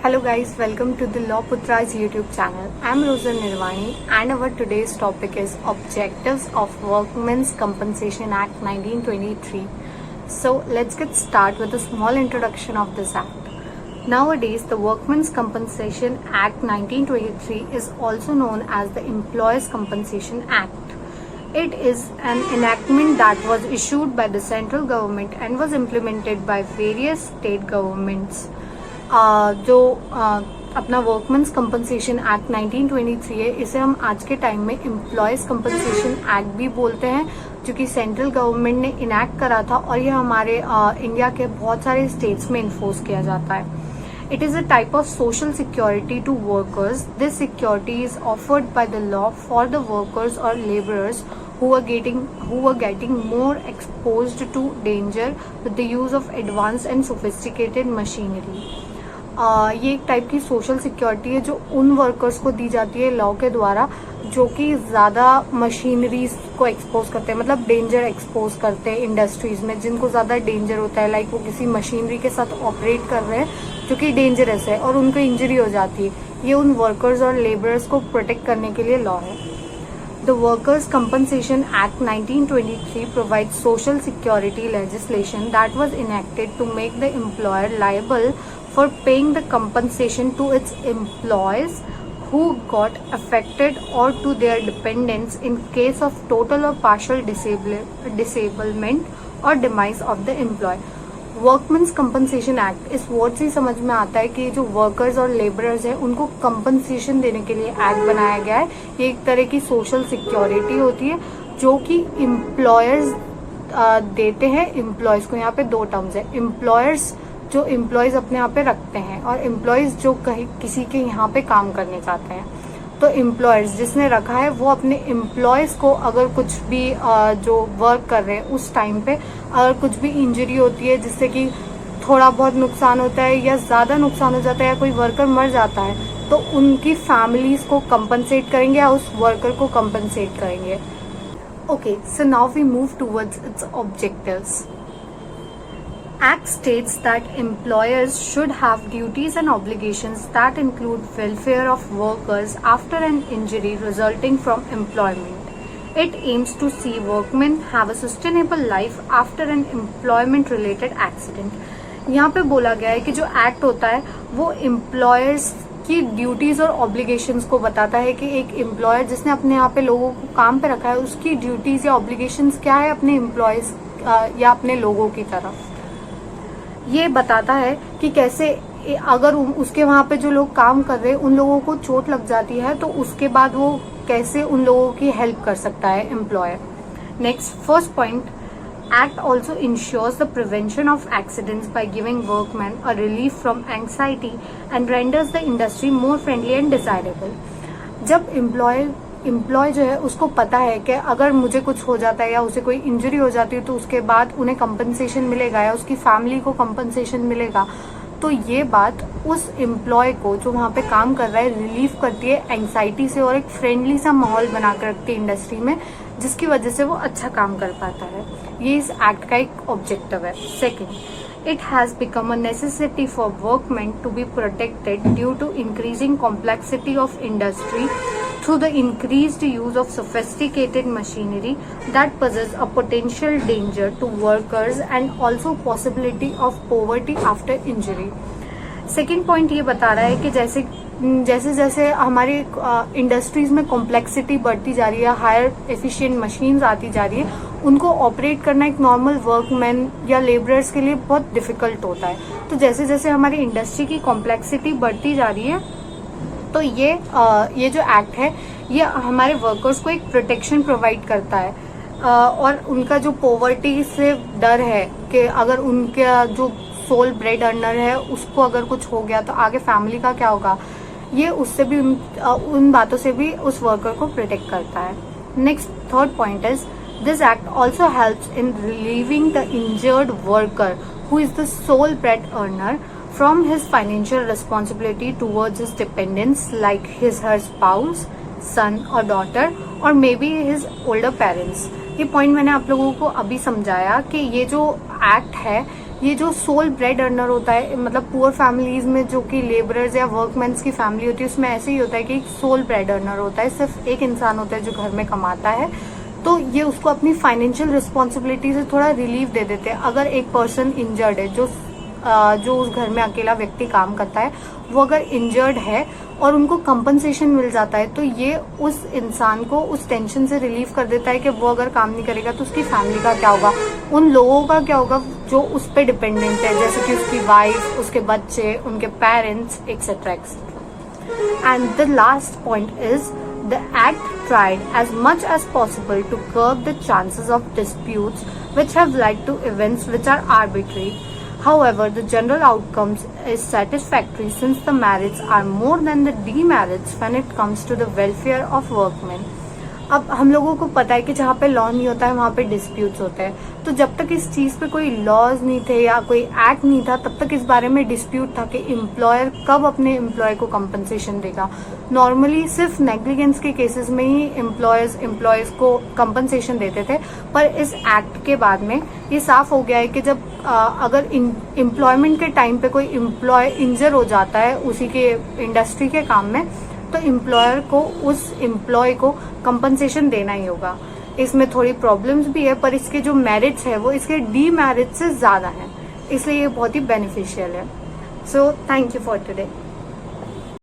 Hello guys, welcome to the Law Putra's YouTube channel. I'm Rosa Nirvani and our today's topic is Objectives of Workmen's Compensation Act 1923. So let's get started with a small introduction of this act. Nowadays, the Workmen's Compensation Act 1923 is also known as the Employers' Compensation Act. It is an enactment that was issued by the central government and was implemented by various state governments. जो अपना workmen's compensation act 1923 है, इसे हम आज के time में employees compensation act भी बोलते हैं, जो कि सेंट्रल गवर्नमेंट ने इनैक्ट करा था और ये हमारे इंडिया के बहुत सारे स्टेट्स में इन्फोर्स किया जाता है. It is a type of social security to workers. This security is offered by the law for the workers और labourers who were getting more exposed to danger with the use of advanced and sophisticated machinery. ये एक type की social security है जो उन workers को दी जाती है लॉ के द्वारा जो कि ज़्यादा मशीनरीज को एक्सपोज करते हैं, मतलब डेंजर एक्सपोज करते हैं इंडस्ट्रीज में, जिनको ज़्यादा डेंजर होता है, लाइक वो किसी मशीनरी के साथ ऑपरेट कर रहे हैं जो कि डेंजरस है और उनको इंजरी हो जाती है. ये उन वर्कर्स और लेबरर्स को प्रोटेक्ट करने के लिए लॉ है. The Workers' Compensation Act 1923 provides social security legislation that was enacted to make the employer liable for paying the compensation to its employees who got affected or to their dependents in case of total or partial disablement or demise of the employee. Workmen's compensation act इस word से समझ में आता है कि जो workers और labourers हैं उनको कंपनसेशन देने के लिए एक्ट बनाया गया है. ये एक तरह की सोशल सिक्योरिटी होती है जो कि एम्प्लॉयर्स देते हैं एम्प्लॉयज को. यहाँ पे दो टर्म्स है, एम्प्लॉयर्स जो एम्प्लॉयज अपने यहाँ पे रखते हैं और एम्प्लॉयज जो कहीं किसी के यहाँ पे काम करने चाहते हैं. तो एम्प्लॉयर्स जिसने रखा है वो अपने एम्प्लॉयज को अगर कुछ भी जो वर्क कर रहे हैं उस टाइम पे अगर कुछ भी इंजरी होती है जिससे कि थोड़ा बहुत नुकसान होता है या ज़्यादा नुकसान हो जाता है या कोई वर्कर मर जाता है तो उनकी फैमिलीज को कंपनसेट करेंगे या उस वर्कर को कंपनसेट करेंगे. Okay, so now we move towards its objectives. Act states that employers should have duties and obligations that include welfare of workers after an injury resulting from employment. It aims to see workmen have a sustainable life after an employment-related accident. यहाँ पे बोला गया है कि जो act होता है वो एम्प्लॉयर्स की ड्यूटीज और ऑब्लिगेशंस को बताता है कि एक एम्प्लॉयर जिसने अपने यहाँ पे लोगों को काम पे रखा है उसकी ड्यूटीज या ऑब्लिगेशंस क्या है अपने एम्प्लॉयज या अपने लोगों की तरफ. ये बताता है कि कैसे अगर उसके वहाँ पे जो लोग काम कर रहे हैं उन लोगों को चोट लग जाती है तो उसके बाद वो कैसे उन लोगों की हेल्प कर सकता है employer. Next, first point, act also insures the prevention of accidents by giving workman a relief from anxiety and renders the industry more friendly and desirable. जब एम्प्लॉय जो है उसको पता है कि अगर मुझे कुछ हो जाता है या उसे कोई इंजरी हो जाती है तो उसके बाद उन्हें कंपनसेशन मिलेगा या उसकी फैमिली को कंपनसेशन मिलेगा, तो ये बात उस एम्प्लॉय को जो वहाँ पे काम कर रहा है रिलीफ करती है एंग्जाइटी से और एक फ्रेंडली सा माहौल बना कर रखती है इंडस्ट्री में, जिसकी वजह से वो अच्छा काम कर पाता है. ये इस एक्ट का एक ऑब्जेक्टिव है. Second, it has become a necessity for workmen to be protected due to increasing complexity of industry through the increased use of sophisticated machinery that poses a potential danger to workers and also possibility of poverty after injury. Second point ये बता रहा है कि जैसे जैसे हमारी industries में complexity बढ़ती जा रही है, हायर एफिशिएंट मशीन्स आती जा रही है, उनको ऑपरेट करना एक नॉर्मल वर्कमैन या लेबरर्स के लिए बहुत डिफिकल्ट होता है. तो जैसे जैसे हमारी इंडस्ट्री की कॉम्प्लेक्सिटी बढ़ती जा रही है तो ये जो एक्ट है ये हमारे वर्कर्स को एक प्रोटेक्शन प्रोवाइड करता है और उनका जो पॉवर्टी से डर है कि अगर उनका जो सोल ब्रेड अर्नर है उसको अगर कुछ हो गया तो आगे फैमिली का क्या होगा, ये उससे भी उन बातों से भी उस वर्कर को प्रोटेक्ट करता है. Next, third point is this act also helps in relieving the injured worker who is the sole bread earner from his financial responsibility towards his dependents like her spouse, son or daughter or maybe his older parents. ये point मैंने आप लोगों को अभी समझाया कि ये जो एक्ट है ये जो सोल ब्रेड अर्नर होता है, मतलब पुअर फैमिलीज में जो कि लेबरर्स या वर्कमेंस की फैमिली होती है, उसमें ऐसे ही होता है कि एक सोल ब्रेड अर्नर होता है, सिर्फ एक इंसान होता है जो घर में कमाता है। तो ये उसको अपनी फाइनेंशियल रिस्पॉन्सिबिलिटी से थोड़ा रिलीफ दे देते हैं। अगर एक पर्सन इंजर्ड है, जो उस घर में अकेला व्यक्ति काम करता है, वो अगर इंजर्ड है और उनको कंपनसेशन मिल जाता है, तो ये उस इंसान को उस टेंशन से रिलीव कर देता है कि वो अगर काम नहीं करेगा तो उसकी फैमिली का क्या होगा, उन लोगों का क्या होगा जो उस पर डिपेंडेंट है, जैसे कि उसकी वाइफ, उसके बच्चे, उनके parents, etcetera etcetera. And the last point is the act tried as much as possible to curb the chances of disputes which have led to events which are arbitrary. However, the general outcomes is satisfactory since the merits are more than the demerits when it comes to the welfare of workmen. अब हम लोगों को पता है कि जहाँ पे law नहीं होता है वहाँ पे डिस्प्यूट्स होते हैं, तो जब तक इस चीज़ पे कोई लॉज नहीं थे या कोई एक्ट नहीं था, तब तक इस बारे में डिस्प्यूट था कि एम्प्लॉयर कब अपने एम्प्लॉय को कंपनसेशन देगा। नॉर्मली सिर्फ नेग्लिजेंस के केसेस में ही एम्प्लॉयज को कंपनसेशन देते थे, पर इस एक्ट के बाद में ये साफ हो गया है कि जब अगर एम्प्लॉयमेंट के टाइम पे कोई एम्प्लॉय इंजर हो जाता है उसी के इंडस्ट्री के काम में, तो एम्प्लॉयर को उस एम्प्लॉय को कंपनसेशन देना ही होगा। इसमें थोड़ी प्रॉब्लम्स भी है, पर इसके जो मेरिट्स है वो इसके डीमेरिट्स से ज़्यादा हैं, इसलिए ये बहुत ही बेनिफिशियल है। So thank you for today.